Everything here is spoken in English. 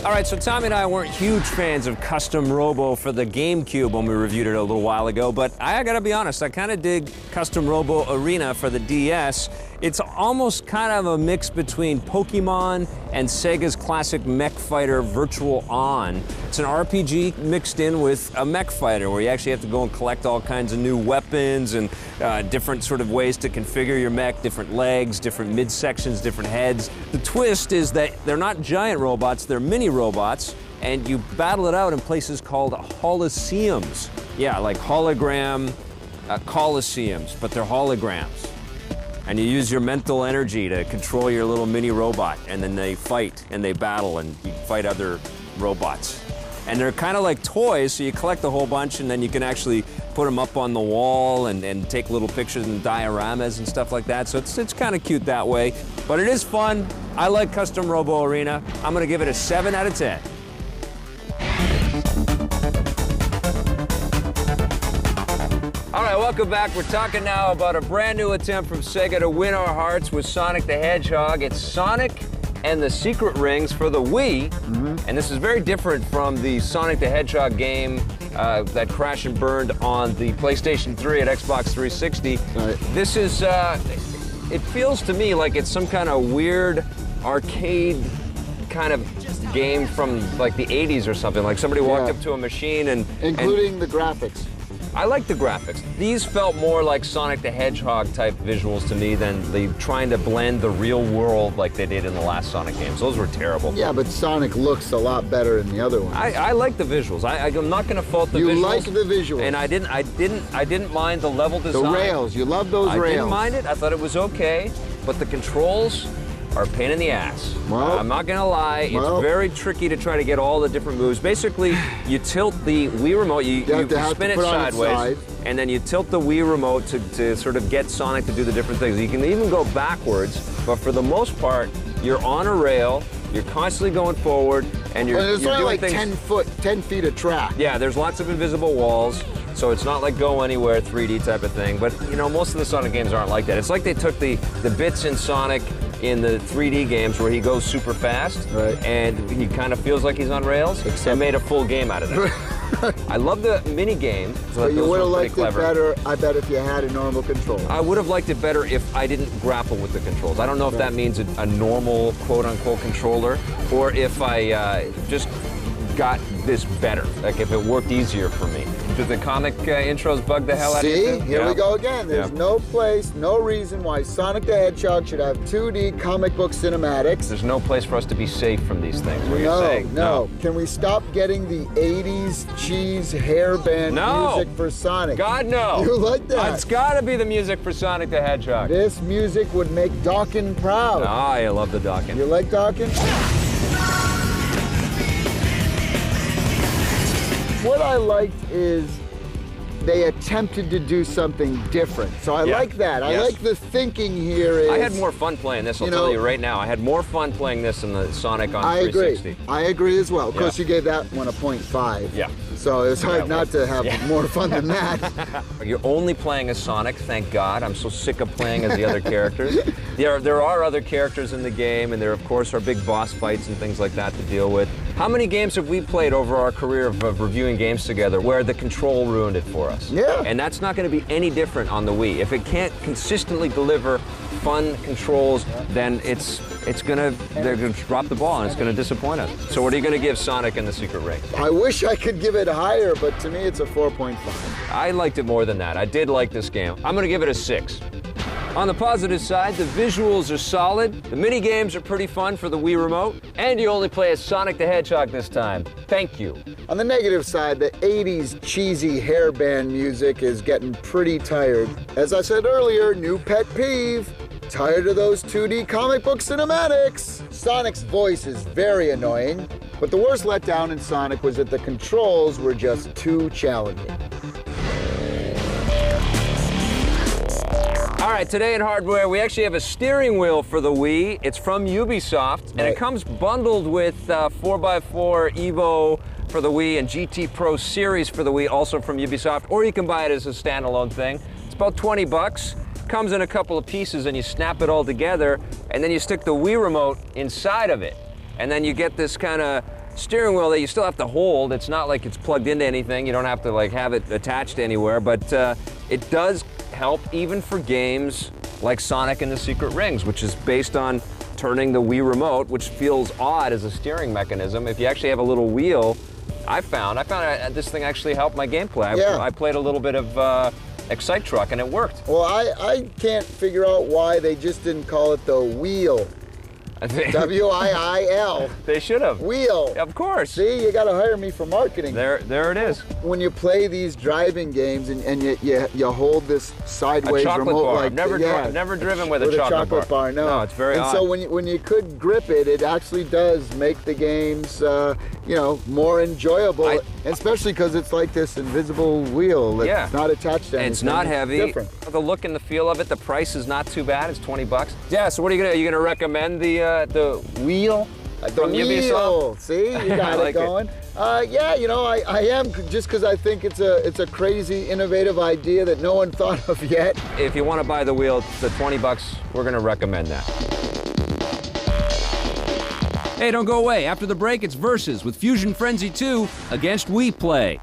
All right, so Tommy and I weren't huge fans of Custom Robo for the GameCube when we reviewed it a little while ago, but I gotta be honest, I kind of dig Custom Robo Arena for the DS. It's almost kind of a mix between Pokemon and Sega's classic mech fighter Virtual On. It's an RPG mixed in with a mech fighter where you actually have to go and collect all kinds of new weapons and different sort of ways to configure your mech, different legs, different midsections, different heads. The twist is that they're not giant robots, they're mini robots, and you battle it out in places called Holosseums. Yeah, like hologram Colosseums, but they're holograms. And you use your mental energy to control your little mini robot, and then they fight and they battle and you fight other robots. And they're kind of like toys, so you collect a whole bunch and then you can actually put them up on the wall and take little pictures and dioramas and stuff like that. So it's kind of cute that way. But it is fun. I like Custom Robo Arena. I'm gonna give it a 7 out of 10. All right, welcome back. We're talking now about a brand new attempt from Sega to win our hearts with Sonic the Hedgehog. It's Sonic and the Secret Rings for the Wii. And this is very different from the Sonic the Hedgehog game that crashed and burned on the PlayStation 3 at Xbox 360. Right. This is, it feels to me like it's some kind of weird arcade kind of game from like the 80s or something. Like somebody walked up to a machine and... Including the graphics. I like the graphics. These felt more like Sonic the Hedgehog type visuals to me than the trying to blend the real world like they did in the last Sonic games. Those were terrible. Yeah, but Sonic looks a lot better than the other ones. I like the visuals. I'm not going to fault the visuals. You like the visuals. And I didn't mind the level design. The rails. You love those rails. I didn't mind it. I thought it was okay. But the controls are a pain in the ass. Well, I'm not gonna lie, it's very tricky to try to get all the different moves. Basically, you tilt the Wii remote, you spin it sideways, and then you tilt the Wii remote to sort of get Sonic to do the different things. You can even go backwards, but for the most part, you're on a rail, you're constantly going forward, and you're it's only doing like things. 10 feet of track. Yeah, there's lots of invisible walls, so it's not like go anywhere 3D type of thing. But you know, most of the Sonic games aren't like that. It's like they took the bits in Sonic in the 3D games where he goes super fast, and he kind of feels like he's on rails, and made a full game out of it. I love the mini game. But you would have liked it better, I bet, if you had a normal controller. I would have liked it better if I didn't grapple with the controls. I don't know if that means a normal quote-unquote controller, or if I just got this better, like if it worked easier for me. Did the comic intros bug the hell out of you? See, here we go again. There's no place, no reason why Sonic the Hedgehog should have 2D comic book cinematics. There's no place for us to be safe from these things, what you're saying. No. Can we stop getting the 80s cheese hairband music for Sonic? God, no. You like that? It's gotta be the music for Sonic the Hedgehog. This music would make Dawkins proud. Ah, I love the Dawkins. You like Dawkins? What I liked is they attempted to do something different. So I like that. I like the thinking here is... I had more fun playing this, I'll tell you right now. I had more fun playing this than the Sonic on 360. I agree as well. Of course, you gave that one a 0.5. Yeah. So it's hard not to have more fun than that. You're only playing as Sonic, thank God. I'm so sick of playing as the other characters. There are other characters in the game, and there, of course, are big boss fights and things like that to deal with. How many games have we played over our career of reviewing games together where the control ruined it for us? Yeah. And that's not going to be any different on the Wii. If it can't consistently deliver fun controls, then they're going to drop the ball and it's going to disappoint us. So what are you going to give Sonic and the Secret Ring? I wish I could give it higher, but to me it's a 4.5. I liked it more than that. I did like this game. I'm going to give it a 6. On the positive side, the visuals are solid, the mini games are pretty fun for the Wii remote, and you only play as Sonic the Hedgehog this time. Thank you. On the negative side, the 80s cheesy hairband music is getting pretty tired. As I said earlier, new pet peeve. Tired of those 2D comic book cinematics. Sonic's voice is very annoying, but the worst letdown in Sonic was that the controls were just too challenging. All right, today in hardware, we actually have a steering wheel for the Wii. It's from Ubisoft, and it comes bundled with 4x4 Evo for the Wii and GT Pro Series for the Wii, also from Ubisoft, or you can buy it as a standalone thing. It's about 20 bucks. Comes in a couple of pieces, and you snap it all together, and then you stick the Wii remote inside of it. And then you get this kind of steering wheel that you still have to hold. It's not like it's plugged into anything. You don't have to like have it attached anywhere, but it does help even for games like Sonic and the Secret Rings, which is based on turning the Wii remote, which feels odd as a steering mechanism. If you actually have a little wheel, I found this thing actually helped my gameplay. Yeah. I played a little bit of Excite Truck and it worked. Well, I can't figure out why they just didn't call it the wheel. W-I-I-L. They should have. Wheel. Of course. See, you got to hire me for marketing. There it is. When you play these driving games and you hold this sideways A chocolate remote bar. like never driven with a chocolate bar. No, it's very odd. So when you could grip it, it actually does make the games more enjoyable, especially because it's like this invisible wheel that's not attached to anything. It's not heavy. Different. The look and the feel of it, the price is not too bad. It's $20. Yeah. So what are you gonna recommend the wheel? The wheel. See, you got like it going. I am, just because I think it's a crazy, innovative idea that no one thought of yet. If you want to buy the wheel, the $20, we're going to recommend that. Hey, don't go away. After the break, it's Versus with Fusion Frenzy 2 against Wii Play.